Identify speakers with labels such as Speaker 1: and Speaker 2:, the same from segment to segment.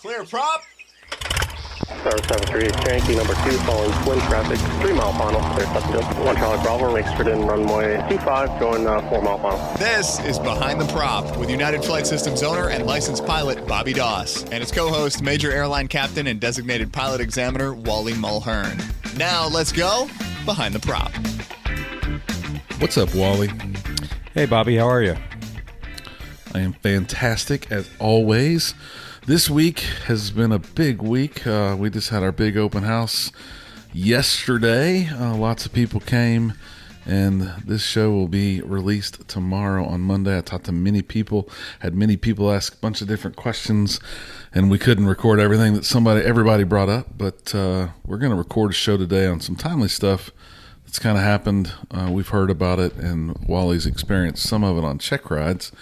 Speaker 1: Clear prop.
Speaker 2: Star 738, Yankee number 2, following twin traffic, 3 mile final, clear subject, 1 Charlie Bravo, exit in runway 25, going 4 mile final.
Speaker 1: This is Behind the Prop with United Flight Systems owner and licensed pilot Bobby Doss and his co-host, Major Airline Captain and designated pilot examiner Wally Mulhern. Now let's go Behind the Prop.
Speaker 3: What's up, Wally?
Speaker 4: Hey, Bobby, how are you?
Speaker 3: I am fantastic as always. This week has been a big week. We just had our big open house yesterday. Lots of people came, and this show will be released tomorrow on Monday. I talked to many people, had many people ask a bunch of different questions, and we couldn't record everything that everybody brought up, but we're going to record a show today on some timely stuff that's kind of happened. We've heard about it, and Wally's experienced some of it on check rides,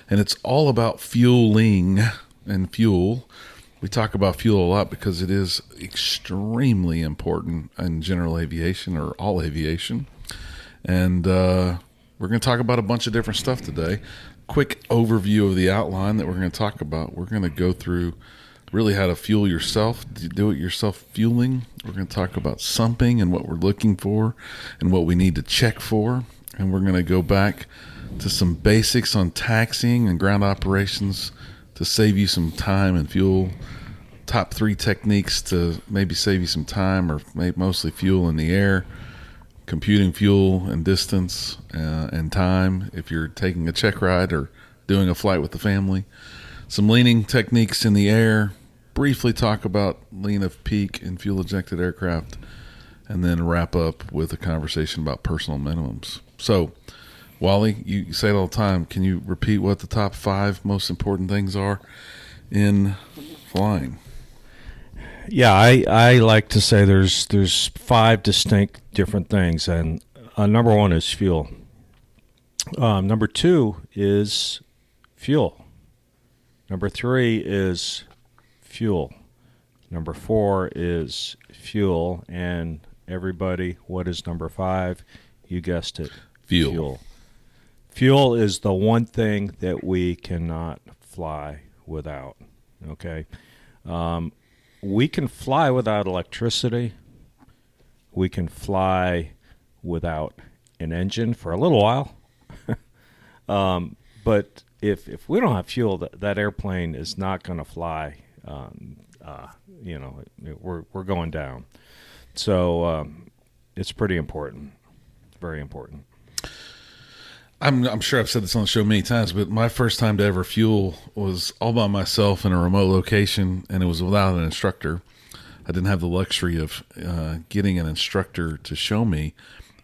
Speaker 3: and it's all about fueling and fuel. We talk about fuel a lot because it is extremely important in general aviation or all aviation. And we're going to talk about a bunch of different stuff today. Quick overview of the outline that we're going to talk about. We're going to go through really how to fuel yourself, do it yourself fueling. We're going to talk about sumping and what we're looking for and what we need to check for. And we're going to go back to some basics on taxiing and ground operations to save you some time and fuel. Top 3 techniques to maybe save you some time or mostly fuel in the air. Computing fuel and distance and time if you're taking a check ride or doing a flight with the family. Some leaning techniques in the air. Briefly talk about lean of peak and fuel ejected aircraft. And then wrap up with a conversation about personal minimums. So, Wally, you say it all the time. Can you repeat what the top 5 most important things are in flying?
Speaker 4: Yeah, I like to say there's 5 distinct different things, and number 1 is fuel. Number 2 is fuel. Number 3 is fuel. Number 4 is fuel, and everybody, what is number 5? You guessed it.
Speaker 3: Fuel.
Speaker 4: Fuel is the one thing that we cannot fly without, okay? We can fly without electricity. We can fly without an engine for a little while. But if we don't have fuel, that airplane is not going to fly. We're going down. So it's pretty important. It's very important.
Speaker 3: I'm sure I've said this on the show many times, but my first time to ever fuel was all by myself in a remote location, and it was without an instructor. I didn't have the luxury of getting an instructor to show me,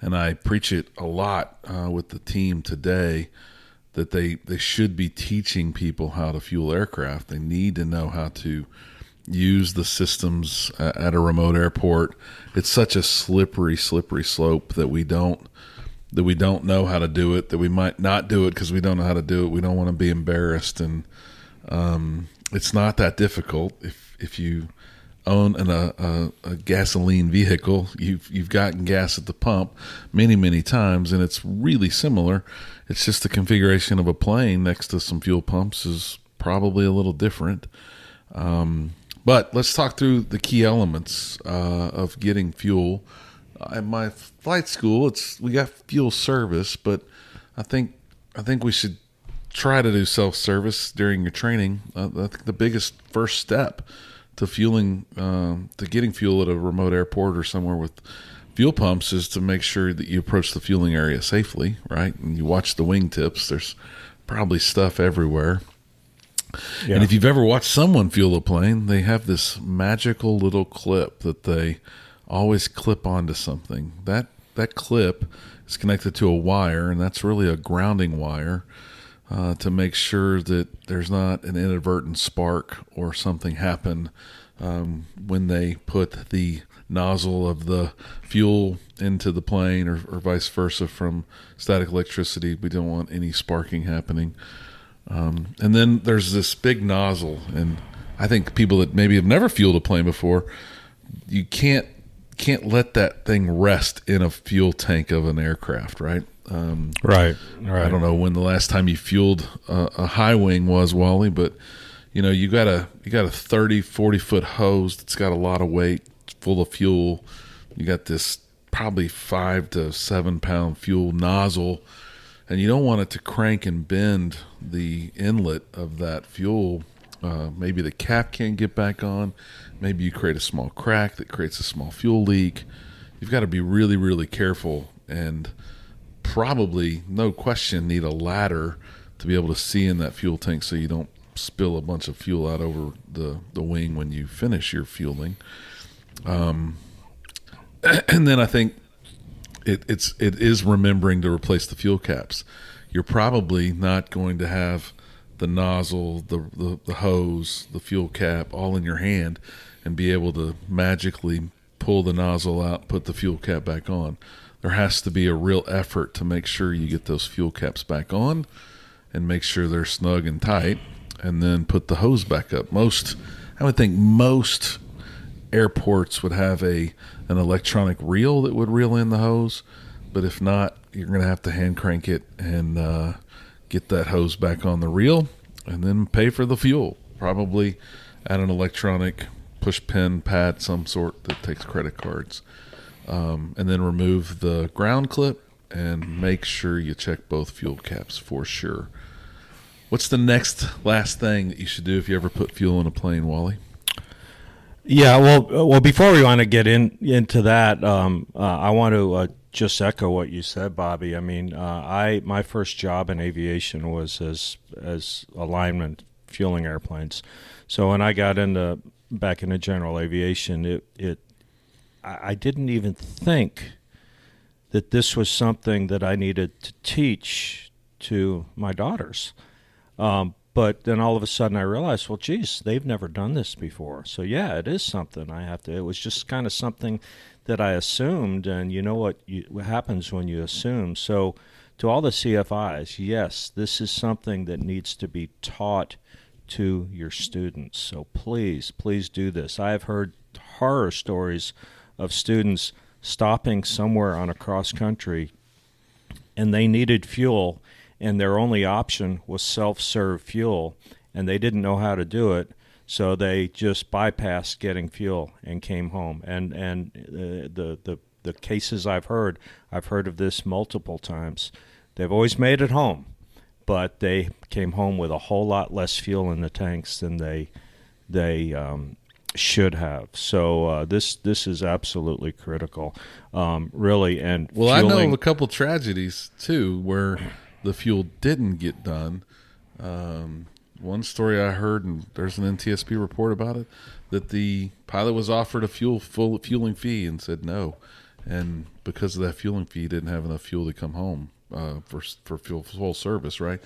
Speaker 3: and I preach it a lot with the team today that they should be teaching people how to fuel aircraft. They need to know how to use the systems at a remote airport. It's such a slippery slope that we don't know how to do it, that we might not do it because we don't know how to do it. We don't want to be embarrassed, and it's not that difficult. If you own a gasoline vehicle, you've gotten gas at the pump many times, and it's really similar. It's just the configuration of a plane next to some fuel pumps is probably a little different. But let's talk through the key elements of getting fuel. At my flight school, we got fuel service, but I think we should try to do self-service during your training. I think the biggest first step to fueling, to getting fuel at a remote airport or somewhere with fuel pumps is to make sure that you approach the fueling area safely, right? And you watch the wingtips. There's probably stuff everywhere. Yeah. And if you've ever watched someone fuel a plane, they have this magical little clip that they always clip onto something. That clip is connected to a wire, and that's really a grounding wire to make sure that there's not an inadvertent spark or something happen when they put the nozzle of the fuel into the plane or vice versa from static electricity. We don't want any sparking happening. And then there's this big nozzle, and I think people that maybe have never fueled a plane before, you can't let that thing rest in a fuel tank of an aircraft, right?
Speaker 4: Right.
Speaker 3: I don't know when the last time you fueled a high wing was, Wally, but you got a 30, 40-foot hose that's got a lot of weight, full of fuel. You got this probably 5 to 7 pound fuel nozzle, and you don't want it to crank and bend the inlet of that fuel. Maybe the cap can't get back on. Maybe you create a small crack that creates a small fuel leak. You've got to be really, really careful, and probably, no question, need a ladder to be able to see in that fuel tank so you don't spill a bunch of fuel out over the wing when you finish your fueling. And then I think it is remembering to replace the fuel caps. You're probably not going to have the nozzle, the hose, the fuel cap all in your hand and be able to magically pull the nozzle out, put the fuel cap back on. There has to be a real effort to make sure you get those fuel caps back on and make sure they're snug and tight, and then put the hose back up. I would think most airports would have an electronic reel that would reel in the hose, but if not, you're going to have to hand crank it and get that hose back on the reel, and then pay for the fuel, probably at an electronic push pin pad, some sort that takes credit cards. And then remove the ground clip and make sure you check both fuel caps for sure. What's the last thing that you should do if you ever put fuel in a plane, Wally?
Speaker 4: Yeah, well, before we want to get into that, I want to just echo what you said, Bobby. I mean, my first job in aviation was as a lineman fueling airplanes. So when I got back into general aviation, I didn't even think that this was something that I needed to teach to my daughters. But then all of a sudden I realized, well, geez, they've never done this before. So, yeah, it is something it was just kind of something that I assumed. And you know what happens when you assume. So to all the CFIs, yes, this is something that needs to be taught to your students. So please do this. I have heard horror stories of students stopping somewhere on a cross country and they needed fuel and their only option was self-serve fuel and they didn't know how to do it, so they just bypassed getting fuel and came home. And the cases I've heard of this multiple times. They've always made it home, but they came home with a whole lot less fuel in the tanks than they should have. So this is absolutely critical, really. And
Speaker 3: well, fueling, I know of a couple tragedies too where the fuel didn't get done. One story I heard, and there's an NTSB report about it, that the pilot was offered a fueling fee and said no, and because of that fueling fee, he didn't have enough fuel to come home for full service. Right.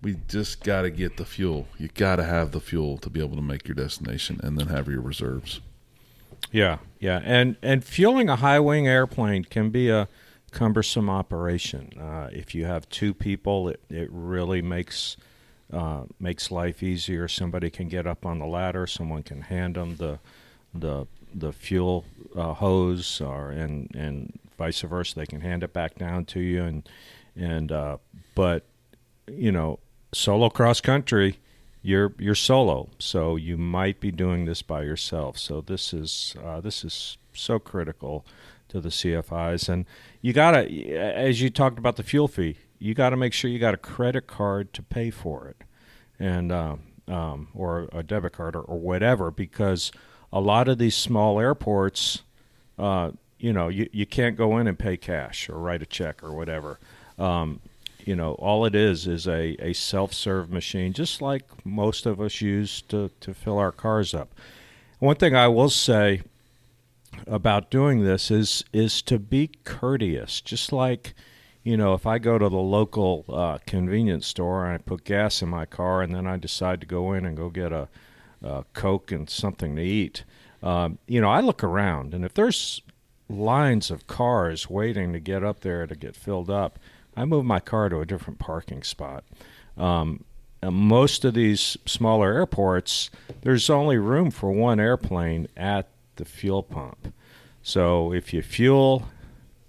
Speaker 3: We just got to get the fuel. You got to have the fuel to be able to make your destination and then have your reserves.
Speaker 4: Yeah. And fueling a high-wing airplane can be a cumbersome operation. If you have two people, it really makes life easier. Somebody can get up on the ladder. Someone can hand them the fuel hose, and vice versa. They can hand it back down to you. But solo cross country, you're solo, so you might be doing this by yourself. So this is so critical to the CFIs, and you gotta, as you talked about the fuel fee, you got to make sure you got a credit card to pay for it, and or a debit card or whatever, because a lot of these small airports, you can't go in and pay cash or write a check or whatever. All it is a self-serve machine, just like most of us use to fill our cars up. One thing I will say about doing this is to be courteous. Just like, if I go to the local convenience store and I put gas in my car and then I decide to go in and go get a Coke and something to eat, I look around, and if there's lines of cars waiting to get up there to get filled up, I move my car to a different parking spot. Most of these smaller airports, there's only room for one airplane at the fuel pump. So if you fuel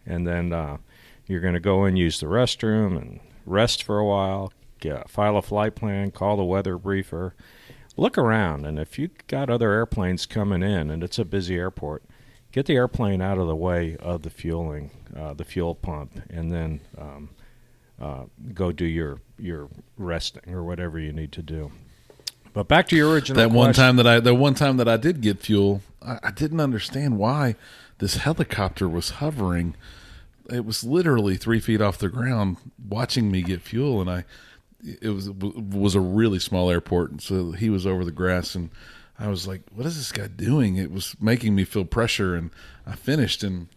Speaker 4: and then you're going to go and use the restroom and rest for a while, file a flight plan, call the weather briefer, look around, and if you got other airplanes coming in and it's a busy airport, get the airplane out of the way of the fueling, the fuel pump, and then go do your resting or whatever you need to do. But back to your original
Speaker 3: that one
Speaker 4: question.
Speaker 3: time that I did get fuel, I didn't understand why this helicopter was hovering. It was literally 3 feet off the ground watching me get fuel, and it was a really small airport, and so he was over the grass, and I was like, what is this guy doing? It was making me feel pressure, and I finished, and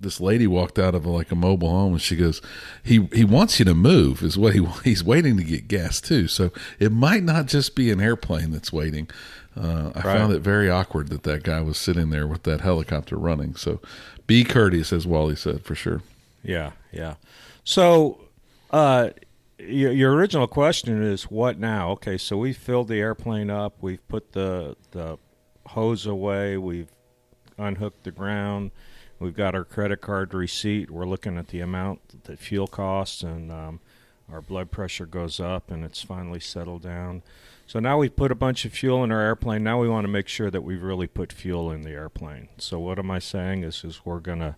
Speaker 3: this lady walked out of a mobile home, and she goes, he wants you to move, is what he's waiting to get gas too. So it might not just be an airplane that's waiting. I found it very awkward that guy was sitting there with that helicopter running. So be courteous, as Wally said, for sure.
Speaker 4: Yeah. So your original question is, what now? Okay, so we filled the airplane up. We've put the hose away. We've unhooked the ground. We've got our credit card receipt. We're looking at the amount that fuel costs, and our blood pressure goes up, and it's finally settled down. So now we've put a bunch of fuel in our airplane. Now we want to make sure that we've really put fuel in the airplane. So what am I saying is we're gonna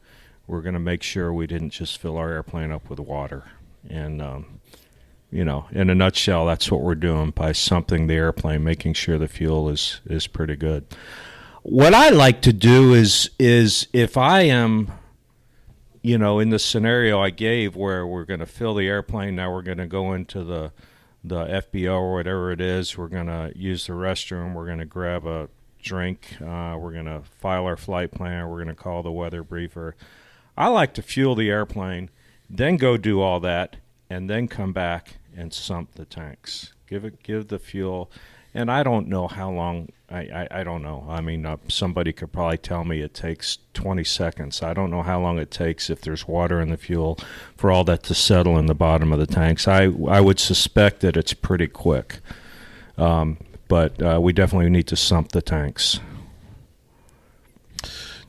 Speaker 4: make sure we didn't just fill our airplane up with water. And in a nutshell, that's what we're doing by sumping the airplane, making sure the fuel is pretty good. What I like to do is if I am, in the scenario I gave where we're going to fill the airplane, now we're going to go into the FBO or whatever it is, we're going to use the restroom, we're going to grab a drink, we're going to file our flight plan, we're going to call the weather briefer. I like to fuel the airplane, then go do all that, and then come back and sump the tanks. Give the fuel. And I don't know how long, I don't know. I mean, somebody could probably tell me it takes 20 seconds. I don't know how long it takes if there's water in the fuel for all that to settle in the bottom of the tanks. I would suspect that it's pretty quick. But we definitely need to sump the tanks.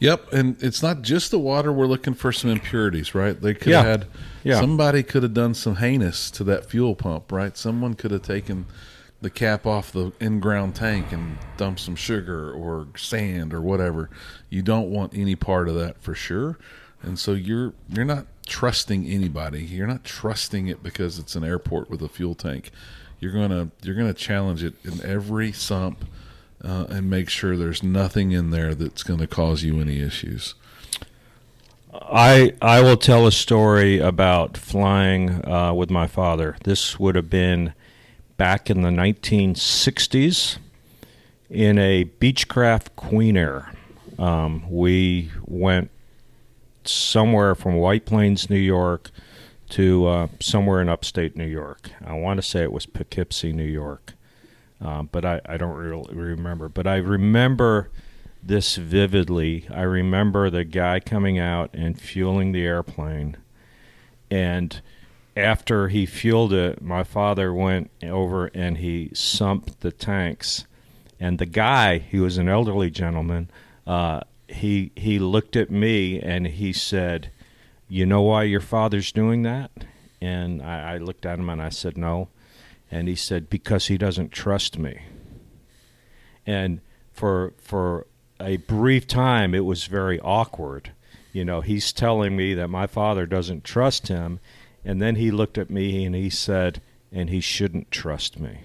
Speaker 3: Yep, and it's not just the water. We're looking for some impurities, right? They could have somebody could have done some heinous to that fuel pump, right? Someone could have taken the cap off the in-ground tank and dump some sugar or sand or whatever. You don't want any part of that for sure. And so you're not trusting anybody. You're not trusting it because it's an airport with a fuel tank. You're gonna challenge it in every sump and make sure there's nothing in there that's going to cause you any issues.
Speaker 4: I will tell a story about flying with my father. This would have been back in the 1960s in a Beechcraft Queen Air. We went somewhere from White Plains, New York to somewhere in upstate New York. I want to say it was Poughkeepsie, New York, but I don't really remember. But I remember this vividly. I remember the guy coming out and fueling the airplane, and after he fueled it, my father went over and he sumped the tanks. And the guy, he was an elderly gentleman, he looked at me and he said, "You know why your father's doing that?" And I looked at him and I said, "No." And he said, "Because he doesn't trust me." And for a brief time, it was very awkward. He's telling me that my father doesn't trust him. And then he looked at me and he said, "And he shouldn't trust me."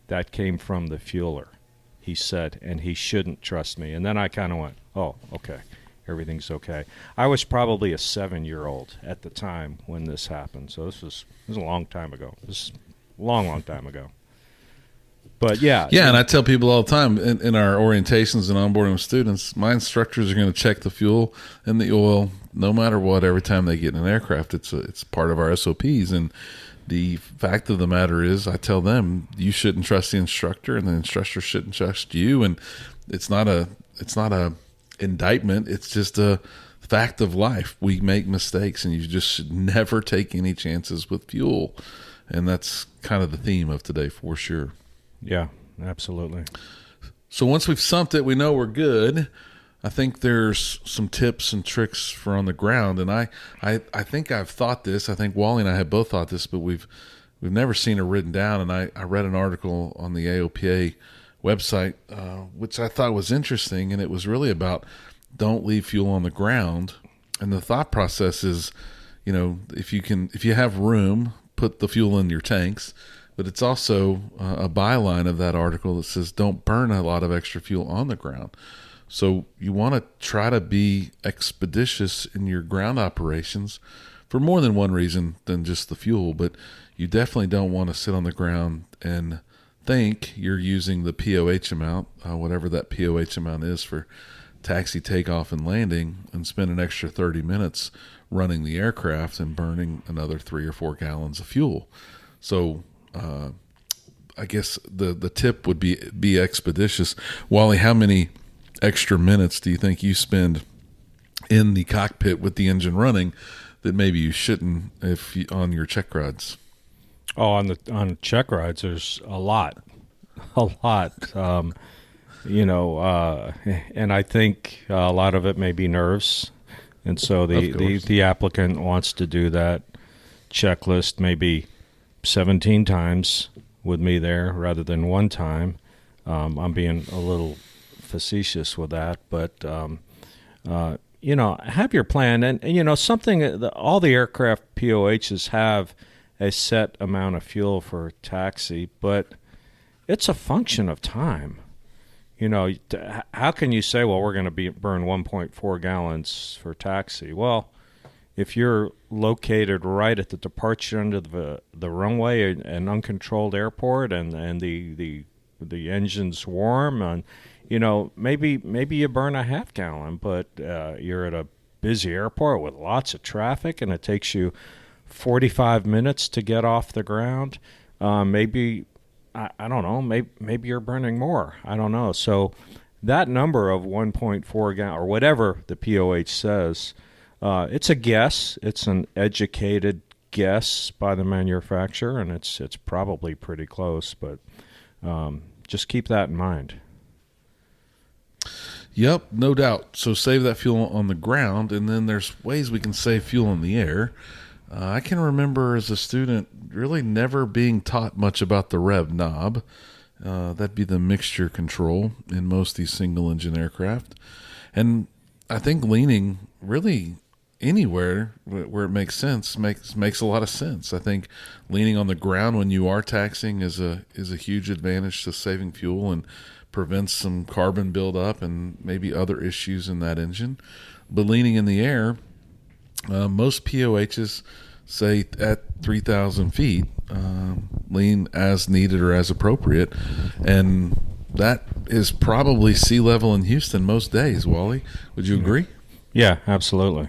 Speaker 4: That came from the fueler. He said, "And he shouldn't trust me." And then I kind of went, "Oh, okay, everything's okay." I was probably a 7-year-old at the time when this happened. So this was a long time ago. This is a long time ago. But yeah.
Speaker 3: Yeah, and I tell people all the time in our orientations and onboarding with students, my instructors are going to check the fuel and the oil no matter what every time they get in an aircraft. It's part of our SOPs. And the fact of the matter is, I tell them you shouldn't trust the instructor, and the instructor shouldn't trust you. And it's not a indictment. It's just a fact of life. We make mistakes, and you just should never take any chances with fuel. And that's kind of the theme of today for sure.
Speaker 4: Yeah, absolutely.
Speaker 3: So once we've sumped it, we know we're good. I think there's some tips and tricks for on the ground, and I think I've thought this. I think Wally and I have both thought this, but we've we've never seen it written down. And I read an article on the AOPA website, which I thought was interesting, and it was really about don't leave fuel on the ground. And the thought process is, if you have room, put the fuel in your tanks. But it's also a byline of that article that says don't burn a lot of extra fuel on the ground. So you want to try to be expeditious in your ground operations for more than one reason than just the fuel. But you definitely don't want to sit on the ground and think you're using the POH amount, whatever that POH amount is for taxi, takeoff, and landing, and spend an extra 30 minutes running the aircraft and burning another 3 or 4 gallons of fuel. So I guess the tip would be expeditious. Wally, how many extra minutes do you think you spend in the cockpit with the engine running that maybe you shouldn't on your check rides?
Speaker 4: Oh, on check rides, there's a lot. And I think a lot of it may be nerves, and so the applicant wants to do that checklist maybe 17 times with me there rather than one time. I'm being a little facetious with that, but have your plan, and something. All the aircraft POHs have a set amount of fuel for taxi, but it's a function of time. How can you say, well, we're going to burn 1.4 gallons for taxi? Well, if you're located right at the departure end of the runway, an uncontrolled airport, and the engine's warm, and maybe you burn a half gallon, but you're at a busy airport with lots of traffic, and it takes you 45 minutes to get off the ground. Maybe I don't know. Maybe you're burning more. I don't know. So that number of 1.4 gallon or whatever the POH says. It's a guess. It's an educated guess by the manufacturer, and it's probably pretty close. But just keep that in mind.
Speaker 3: Yep, no doubt. So save that fuel on the ground, and then there's ways we can save fuel in the air. I can remember as a student really never being taught much about the rev knob. That'd be the mixture control in most of these single-engine aircraft. And I think leaning really anywhere where it makes sense makes a lot of sense. I think leaning on the ground when you are taxiing is a huge advantage to saving fuel and prevents some carbon buildup and maybe other issues in that engine. But leaning in the air, most POHs say at 3,000 feet, lean as needed or as appropriate, and that is probably sea level in Houston most days. Wally, would you agree?
Speaker 4: Yeah, absolutely.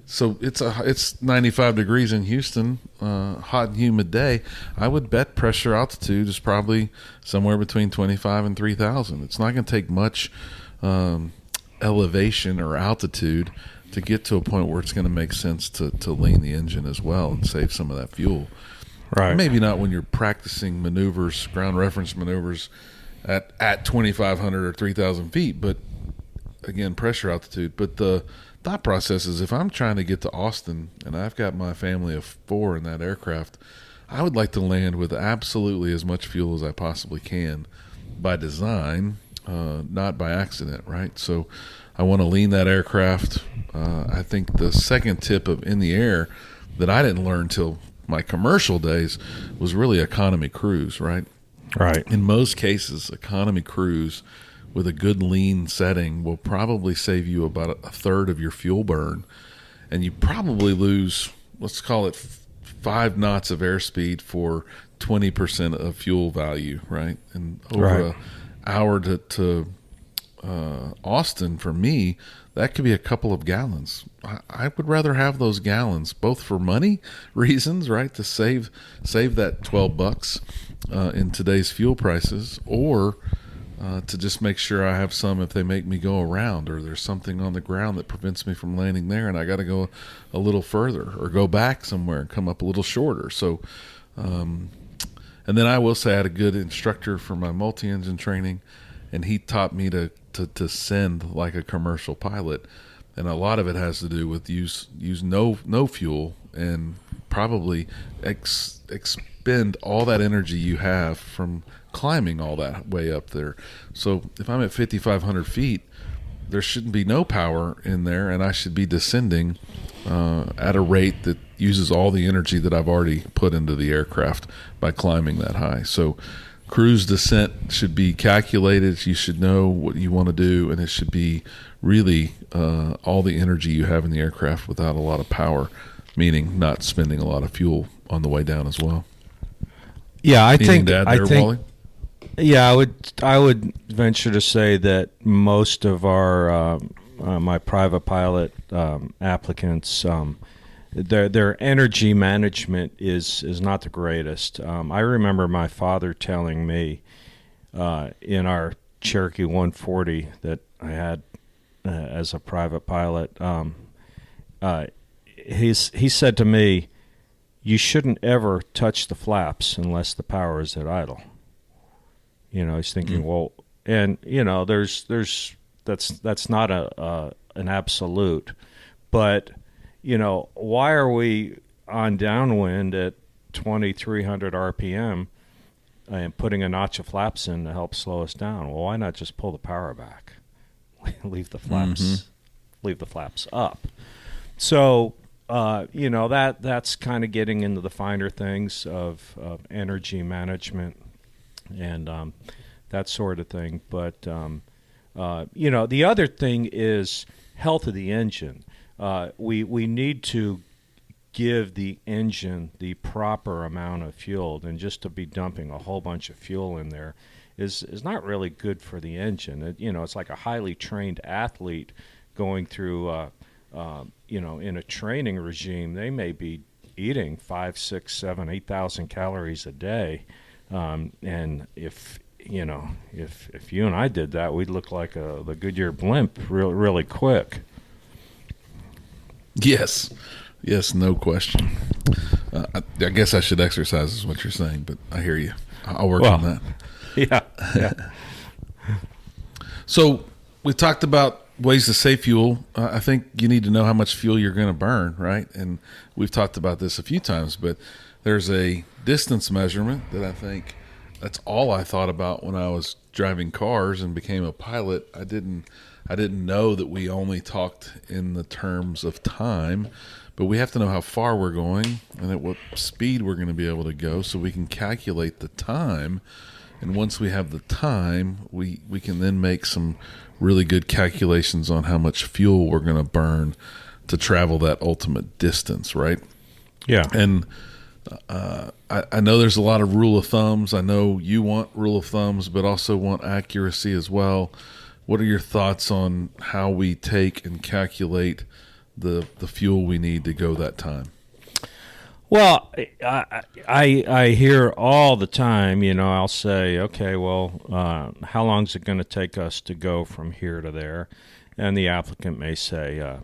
Speaker 3: So it's 95 degrees in Houston, hot and humid day. I would bet pressure altitude is probably somewhere between 25 and 3,000. It's not going to take much elevation or altitude to get to a point where it's going to make sense to lean the engine as well and save some of that fuel.
Speaker 4: Right.
Speaker 3: Maybe not when you're practicing maneuvers, ground reference maneuvers at 2,500 or 3,000 feet, but again, pressure altitude. But the thought process is if I'm trying to get to Austin and I've got my family of 4 in that aircraft, I would like to land with absolutely as much fuel as I possibly can by design, not by accident, right? So I want to lean that aircraft. I think the second tip of in the air that I didn't learn till my commercial days was really economy cruise, right?
Speaker 4: Right.
Speaker 3: In most cases, economy cruise with a good lean setting will probably save you about a third of your fuel burn, and you probably lose, let's call it 5 knots of airspeed for 20% of fuel value, right? And over an hour to Austin, for me, that could be a couple of gallons. I would rather have those gallons, both for money reasons, right, to save that $12 in today's fuel prices, or to just make sure I have some if they make me go around, or there's something on the ground that prevents me from landing there and I got to go a little further or go back somewhere and come up a little shorter. So, and then I will say I had a good instructor for my multi-engine training, and he taught me to send like a commercial pilot. And a lot of it has to do with use no fuel and probably expend all that energy you have from climbing all that way up there. So if I'm at 5,500 feet, there shouldn't be no power in there, and I should be descending at a rate that uses all the energy that I've already put into the aircraft by climbing that high. So cruise descent should be calculated. You should know what you want to do, and it should be really all the energy you have in the aircraft without a lot of power, meaning not spending a lot of fuel on the way down as well.
Speaker 4: Yeah, I think
Speaker 3: Wally?
Speaker 4: Yeah, I would venture to say that most of our my private pilot applicants, their energy management is not the greatest. I remember my father telling me in our Cherokee 140 that I had as a private pilot. He said to me, "You shouldn't ever touch the flaps unless the power is at idle." You know, he's thinking, well, and you know, that's not an absolute, but you know, why are we on downwind at 2,300 RPM and putting a notch of flaps in to help slow us down? Well, why not just pull the power back, leave the flaps up? So, you know, that's kind of getting into the finer things of energy management and that sort of thing. But, you know, the other thing is health of the engine. We need to give the engine the proper amount of fuel, and just to be dumping a whole bunch of fuel in there is not really good for the engine. You know, it's like a highly trained athlete going through, you know, in a training regime. They may be eating 5, 6, 7, 8,000 calories a day. And if you know, if you and I did that, we'd look like the Goodyear blimp really quick.
Speaker 3: Yes, no question. I guess I should exercise, is what you're saying, but I hear you. I'll work on that.
Speaker 4: Yeah.
Speaker 3: So we talked about ways to save fuel. I think you need to know how much fuel you're going to burn, right? And we've talked about this a few times, but there's a distance measurement that I think that's all I thought about when I was driving cars and became a pilot. I didn't know that we only talked in the terms of time, but we have to know how far we're going and at what speed we're going to be able to go so we can calculate the time. And once we have the time, we can then make some really good calculations on how much fuel we're going to burn to travel that ultimate distance, right?
Speaker 4: Yeah.
Speaker 3: And I know there's a lot of rule of thumbs. I know you want rule of thumbs, but also want accuracy as well. What are your thoughts on how we take and calculate the fuel we need to go that time?
Speaker 4: Well, I hear all the time, you know, I'll say, okay, well, how long is it going to take us to go from here to there? And the applicant may say,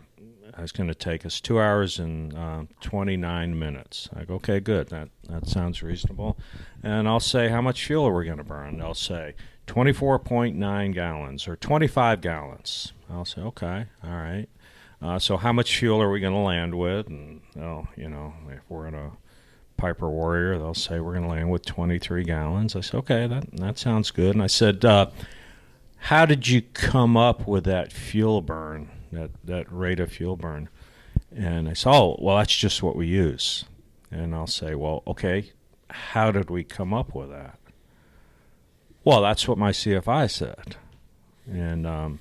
Speaker 4: it's going to take us 2 hours and 29 minutes. I go, okay, good. That sounds reasonable. And I'll say, how much fuel are we going to burn? They'll say 24.9 gallons or 25 gallons. I'll say, okay, all right. So how much fuel are we going to land with? And, you know, if we're in a Piper Warrior, they'll say we're going to land with 23 gallons. I said, okay, that sounds good. And I said, how did you come up with that fuel burn, that rate of fuel burn? And I said, oh, well, that's just what we use. And I'll say, well, okay, how did we come up with that? Well, that's what my CFI said. And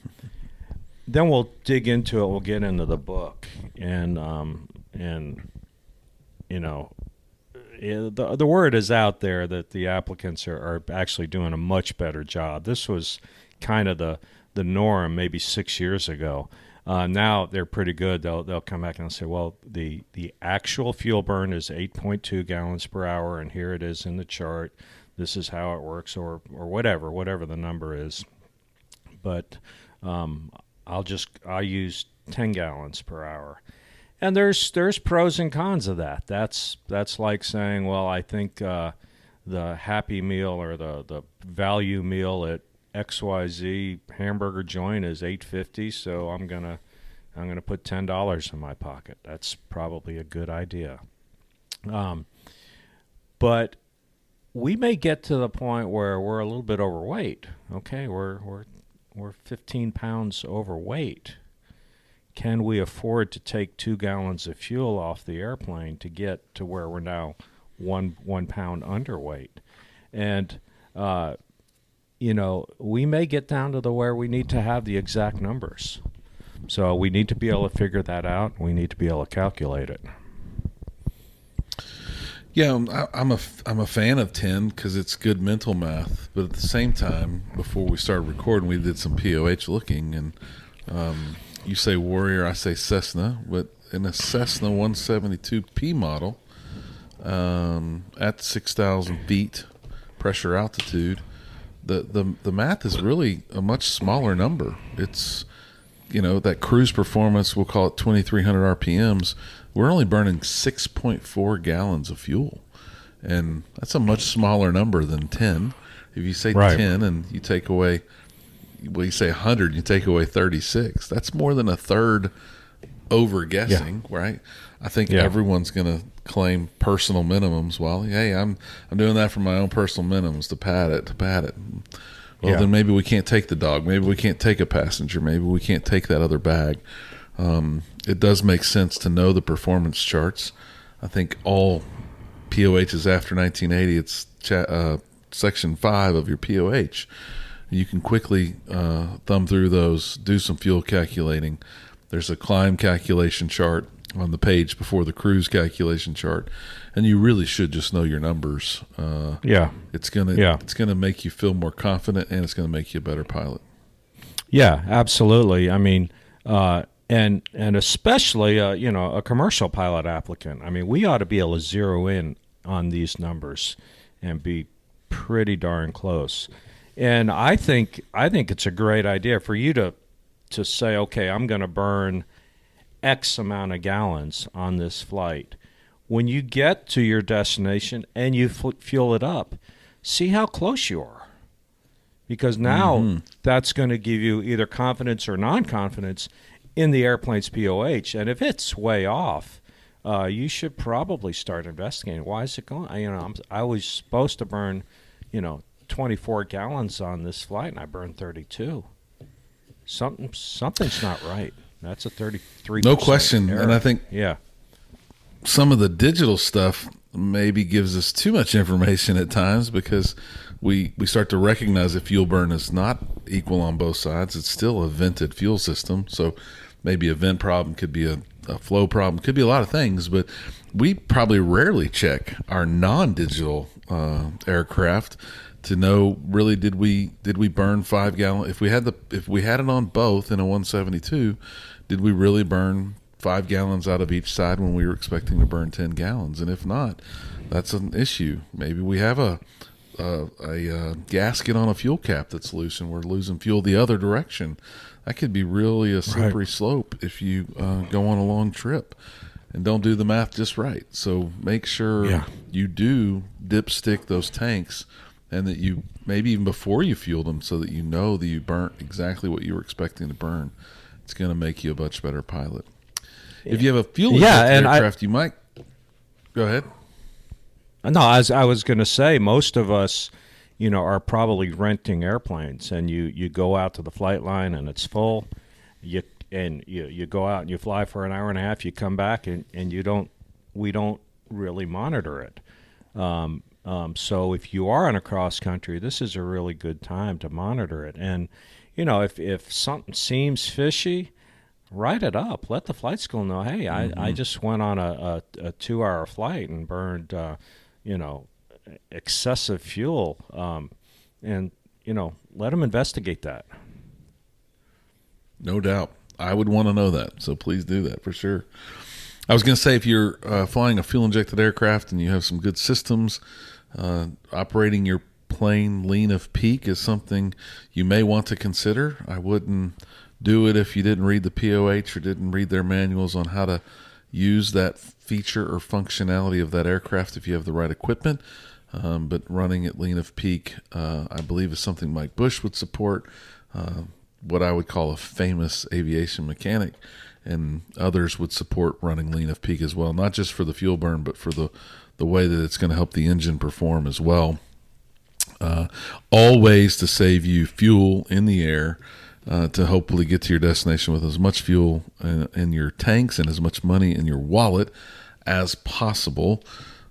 Speaker 4: then we'll dig into it. We'll get into the book, and you know, the word is out there that the applicants are actually doing a much better job. This was kind of the norm maybe 6 years ago. Now they're pretty good. They'll come back and they'll say, well, the actual fuel burn is 8.2 gallons per hour, and here it is in the chart. This is how it works, or whatever the number is. But I'll use 10 gallons per hour. And there's pros and cons of that. That's like saying, well, I think the Happy Meal or the value meal at XYZ hamburger joint is $8.50, so I'm gonna put $10 in my pocket. That's probably a good idea. But we may get to the point where we're a little bit overweight. Okay, we're 15 pounds overweight. Can we afford to take 2 gallons of fuel off the airplane to get to where we're now 1 pound underweight? And we may get down to where we need to have the exact numbers. So we need to be able to figure that out. We need to be able to calculate it.
Speaker 3: Yeah, I'm a fan of 10 because it's good mental math. But at the same time, before we started recording, we did some POH looking, and you say Warrior, I say Cessna. But in a Cessna 172P model at 6,000 feet pressure altitude, the math is really a much smaller number. It's that cruise performance, we'll call it 2,300 RPMs. We're only burning 6.4 gallons of fuel, and that's a much smaller number than 10. If you say 10 and you take away, you say 100, you take away 36. That's more than a third over guessing, right? I think everyone's going to claim personal minimums. Well, hey, I'm doing that for my own personal minimums to pad it. Well, then maybe we can't take the dog. Maybe we can't take a passenger. Maybe we can't take that other bag. It does make sense to know the performance charts. I think all POHs after 1980, it's section 5 of your POH. You can quickly thumb through those, do some fuel calculating. There's a climb calculation chart on the page before the cruise calculation chart, and you really should just know your numbers. It's gonna make you feel more confident, and it's gonna make you a better pilot.
Speaker 4: Yeah, absolutely. I mean, and especially a commercial pilot applicant. I mean, we ought to be able to zero in on these numbers and be pretty darn close. And I think it's a great idea for you to say, okay, I'm going to burn X amount of gallons on this flight. When you get to your destination and you fuel it up, see how close you are. Because now that's going to give you either confidence or non-confidence in the airplane's POH. And if it's way off, you should probably start investigating. Why is it going? I was supposed to burn, 24 gallons on this flight, and I burned 32. Something's not right. That's a 33%.
Speaker 3: No question.
Speaker 4: error.
Speaker 3: And I think some of the digital stuff maybe gives us too much information at times because we start to recognize that fuel burn is not equal on both sides. It's still a vented fuel system. So maybe a vent problem could be a flow problem, could be a lot of things, but we probably rarely check our non-digital aircraft to know really did we burn 5 gallons. If we had it on both in a 172, did we really burn 5 gallons out of each side when we were expecting to burn 10 gallons? And if not, that's an issue. Maybe we have a gasket on a fuel cap that's loose and we're losing fuel the other direction. That could be really a slippery slope if you go on a long trip and don't do the math just right. So make sure you do dipstick those tanks, and that you maybe even before you fueled them, so that you know that you burnt exactly what you were expecting to burn. It's going to make you a much better pilot. If you have a fuel injected aircraft, you might go ahead.
Speaker 4: No, as I was going to say, most of us, are probably renting airplanes, and you go out to the flight line and it's full. You go out and you fly for an hour and a half. You come back and we don't really monitor it. So if you are in a cross country, this is a really good time to monitor it. And if something seems fishy, write it up. Let the flight school know. Hey, I just went on a 2-hour flight and burned excessive fuel, and let them investigate that.
Speaker 3: No doubt. I would want to know that, so please do that for sure. I was going to say, if you're flying a fuel-injected aircraft and you have some good systems, operating your plane lean of peak is something you may want to consider. I wouldn't do it if you didn't read the POH or didn't read their manuals on how to use that feature or functionality of that aircraft if you have the right equipment. But running at lean of peak, I believe, is something Mike Bush would support, what I would call a famous aviation mechanic. and others would support running lean of peak as well, not just for the fuel burn, but for the way that it's going to help the engine perform as well. All ways to save you fuel in the air to hopefully get to your destination with as much fuel in your tanks and as much money in your wallet as possible.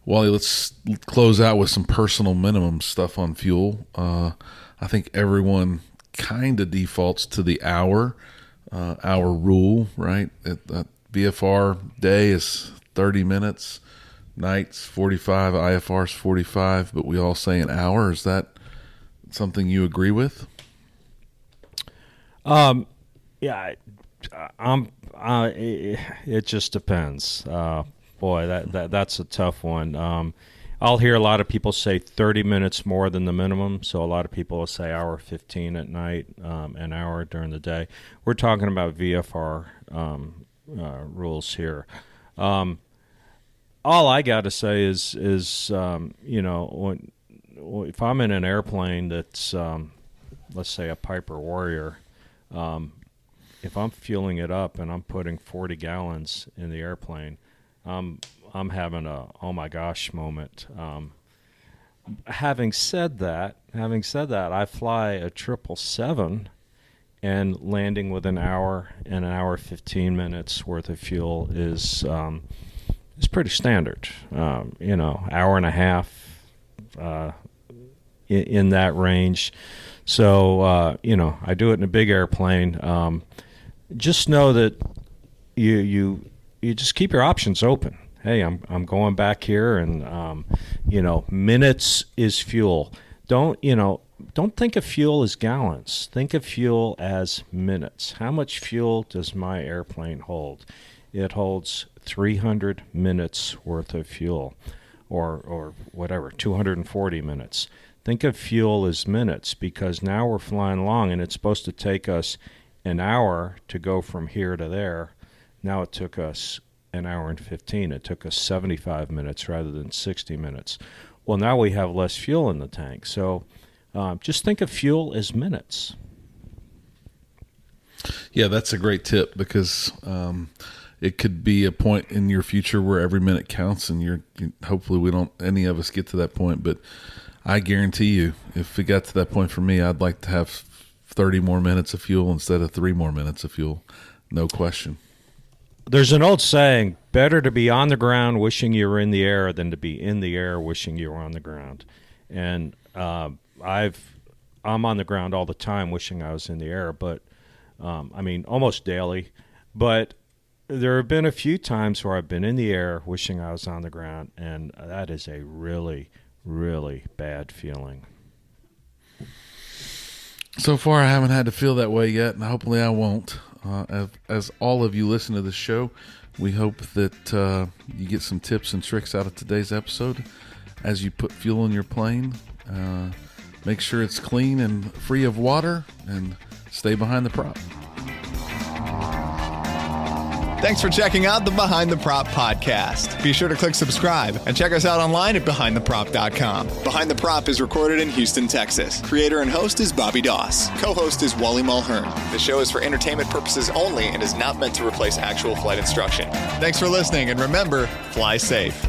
Speaker 3: Wally, let's close out with some personal minimum stuff on fuel. I think everyone kind of defaults to the hour rule, right? VFR day is 30 minutes, nights 45, IFR's 45, but we all say an hour. Is that something you agree with?
Speaker 4: Yeah, it just depends. Boy, that's a tough one. I'll hear a lot of people say 30 minutes more than the minimum. So a lot of people will say hour 15 at night, an hour during the day. We're talking about VFR rules here. All I got to say is if I'm in an airplane that's, let's say, a Piper Warrior, if I'm fueling it up and I'm putting 40 gallons in the airplane, I'm having a oh my gosh moment. Having said that, I fly a 777, and landing with an hour and an hour 15 minutes worth of fuel is pretty standard. Hour and a half in that range. So I do it in a big airplane. Just know that you just keep your options open. Hey, I'm going back here, and minutes is fuel. Don't think of fuel as gallons. Think of fuel as minutes. How much fuel does my airplane hold? It holds 300 minutes worth of fuel, or whatever, 240 minutes. Think of fuel as minutes, because now we're flying long, and it's supposed to take us an hour to go from here to there. Now it took us an hour and 15. It took us 75 minutes rather than 60 minutes. Well, now we have less fuel in the tank. So just think of fuel as minutes.
Speaker 3: Yeah, that's a great tip, because it could be a point in your future where every minute counts, and hopefully we don't, any of us get to that point. But I guarantee you, if it got to that point for me, I'd like to have 30 more minutes of fuel instead of 3 more minutes of fuel. No question.
Speaker 4: There's an old saying, better to be on the ground wishing you were in the air than to be in the air wishing you were on the ground. And I'm on the ground all the time wishing I was in the air, but almost daily. But there have been a few times where I've been in the air wishing I was on the ground, and that is a really, really bad feeling.
Speaker 3: So far, I haven't had to feel that way yet, and hopefully I won't. As all of you listen to this show, we hope that you get some tips and tricks out of today's episode. As you put fuel in your plane, make sure it's clean and free of water, and stay behind the prop.
Speaker 1: Thanks for checking out the Behind the Prop podcast. Be sure to click subscribe and check us out online at BehindTheProp.com. Behind the Prop is recorded in Houston, Texas. Creator and host is Bobby Doss. Co-host is Wally Mulhern. The show is for entertainment purposes only and is not meant to replace actual flight instruction. Thanks for listening, and remember, fly safe.